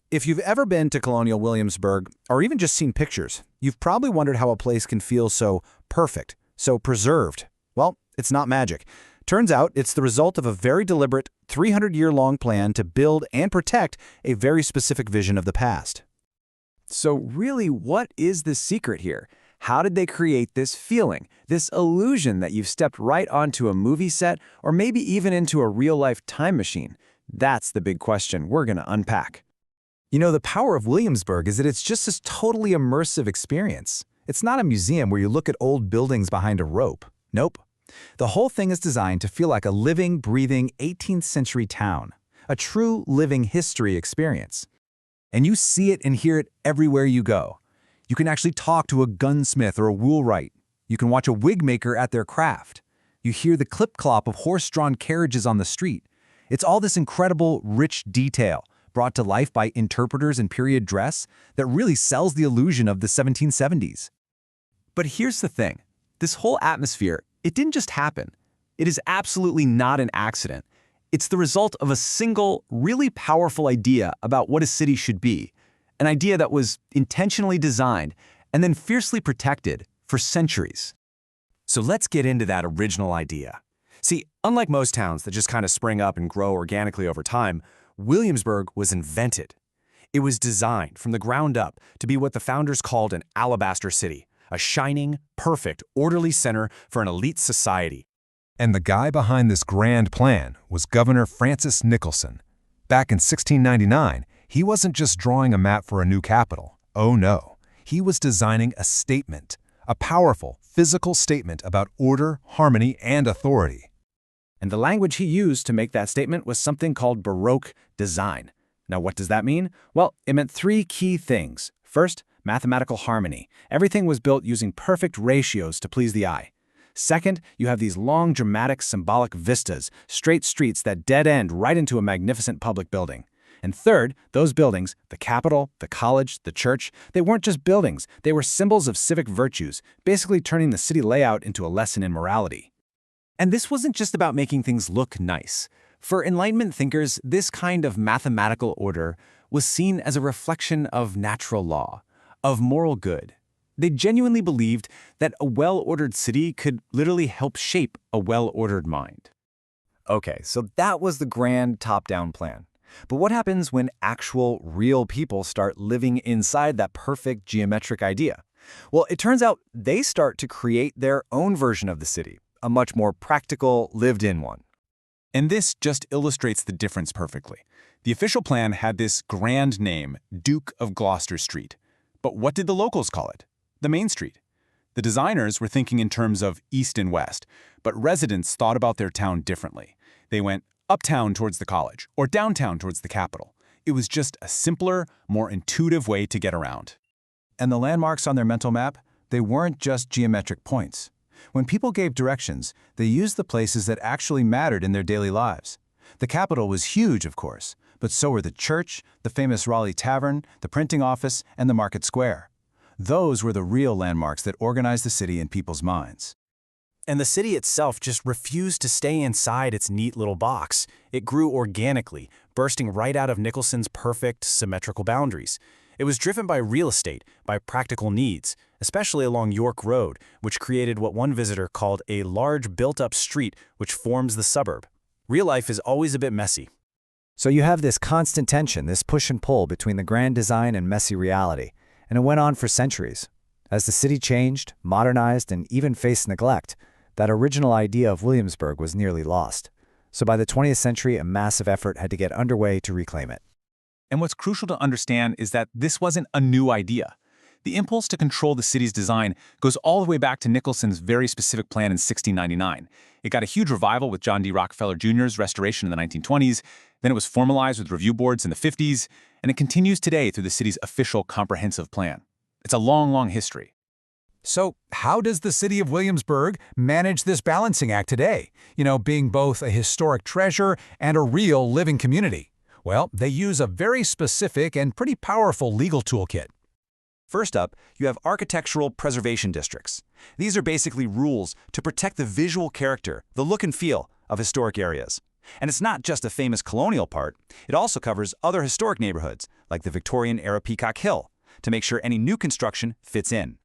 If you've ever been to Colonial Williamsburg, or even just seen pictures, you've probably wondered how a place can feel so perfect, so preserved. Well, it's not magic. Turns out it's the result of a very deliberate, 300-year-long plan to build and protect a very specific vision of the past. So really, what is the secret here? How did they create this feeling, this illusion that you've stepped right onto a movie set or maybe even into a real-life time machine? That's the big question we're going to unpack. You know, the power of Williamsburg is that it's just this totally immersive experience. It's not a museum where you look at old buildings behind a rope. Nope. The whole thing is designed to feel like a living, breathing 18th century town, a true living history experience. And you see it and hear it everywhere you go. You can actually talk to a gunsmith or a wheelwright. You can watch a wig maker at their craft. You hear the clip-clop of horse-drawn carriages on the street. It's all this incredible, rich detail, brought to life by interpreters in period dress, that really sells the illusion of the 1770s. But here's the thing. This whole atmosphere, it didn't just happen. It is absolutely not an accident. It's the result of a single, really powerful idea about what a city should be, an idea that was intentionally designed and then fiercely protected for centuries. So let's get into that original idea. See, unlike most towns that just kind of spring up and grow organically over time, Williamsburg was invented. It was designed from the ground up to be what the founders called an alabaster city, a shining, perfect, orderly center for an elite society. And the guy behind this grand plan was Governor Francis Nicholson. Back in 1699, he wasn't just drawing a map for a new capital. Oh no, he was designing a statement, a powerful, physical statement about order, harmony, and authority. And the language he used to make that statement was something called Baroque design. Now, what does that mean? Well, it meant three key things. First, mathematical harmony. Everything was built using perfect ratios to please the eye. Second, you have these long, dramatic, symbolic vistas, straight streets that dead end right into a magnificent public building. And third, those buildings, the Capitol, the college, the church, they weren't just buildings, they were symbols of civic virtues, basically turning the city layout into a lesson in morality. And this wasn't just about making things look nice. For Enlightenment thinkers, this kind of mathematical order was seen as a reflection of natural law, of moral good. They genuinely believed that a well-ordered city could literally help shape a well-ordered mind. Okay, so that was the grand top-down plan. But what happens when actual, real people start living inside that perfect geometric idea? Well, it turns out they start to create their own version of the city, a much more practical, lived-in one. And this just illustrates the difference perfectly. The official plan had this grand name, Duke of Gloucester Street. But what did the locals call it? The Main Street. The designers were thinking in terms of east and west, but residents thought about their town differently. They went uptown towards the college, or downtown towards the Capitol. It was just a simpler, more intuitive way to get around. And the landmarks on their mental map, they weren't just geometric points. When people gave directions, they used the places that actually mattered in their daily lives. The Capitol was huge, of course, but so were the church, the famous Raleigh Tavern, the printing office, and the Market Square. Those were the real landmarks that organized the city in people's minds. And the city itself just refused to stay inside its neat little box. It grew organically, bursting right out of Nicholson's perfect, symmetrical boundaries. It was driven by real estate, by practical needs, especially along York Road, which created what one visitor called a large built-up street which forms the suburb. Real life is always a bit messy. So you have this constant tension, this push and pull between the grand design and messy reality. And it went on for centuries. As the city changed, modernized, and even faced neglect, that original idea of Williamsburg was nearly lost. So by the 20th century, a massive effort had to get underway to reclaim it. And what's crucial to understand is that this wasn't a new idea. The impulse to control the city's design goes all the way back to Nicholson's very specific plan in 1699. It got a huge revival with John D. Rockefeller Jr.'s restoration in the 1920s, then it was formalized with review boards in the 50s, and it continues today through the city's official comprehensive plan. It's a long, long history. So how does the city of Williamsburg manage this balancing act today? You know, being both a historic treasure and a real living community. Well, they use a very specific and pretty powerful legal toolkit. First up, you have architectural preservation districts. These are basically rules to protect the visual character, the look and feel of historic areas. And it's not just a famous colonial part, it also covers other historic neighborhoods, like the Victorian-era Peacock Hill, to make sure any new construction fits in.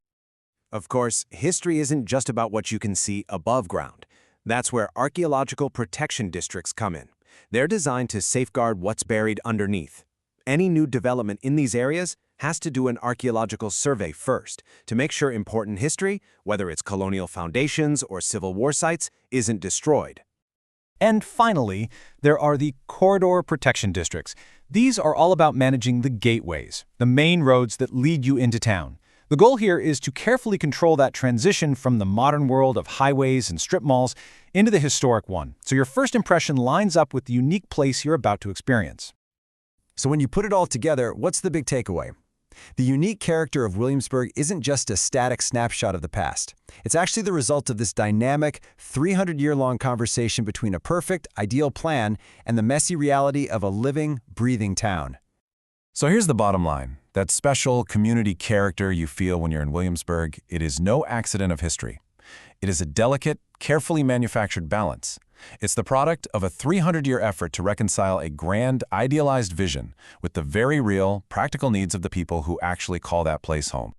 Of course, history isn't just about what you can see above ground. That's where archaeological protection districts come in. They're designed to safeguard what's buried underneath. Any new development in these areas has to do an archaeological survey first to make sure important history, whether it's colonial foundations or Civil War sites, isn't destroyed. And finally, there are the corridor protection districts. These are all about managing the gateways, the main roads that lead you into town. The goal here is to carefully control that transition from the modern world of highways and strip malls into the historic one, so your first impression lines up with the unique place you're about to experience. So when you put it all together, what's the big takeaway? The unique character of Williamsburg isn't just a static snapshot of the past. It's actually the result of this dynamic, 300-year-long conversation between a perfect, ideal plan and the messy reality of a living, breathing town. So here's the bottom line. That special community character you feel when you're in Williamsburg, it is no accident of history. It is a delicate, carefully manufactured balance. It's the product of a 300-year effort to reconcile a grand, idealized vision with the very real, practical needs of the people who actually call that place home.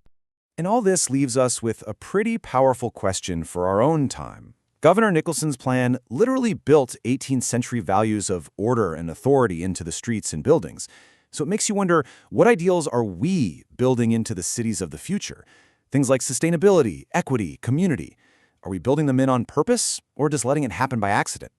And all this leaves us with a pretty powerful question for our own time. Governor Nicholson's plan literally built 18th century values of order and authority into the streets and buildings. So it makes you wonder, what ideals are we building into the cities of the future? Things like sustainability, equity, community. Are we building them in on purpose, or just letting it happen by accident?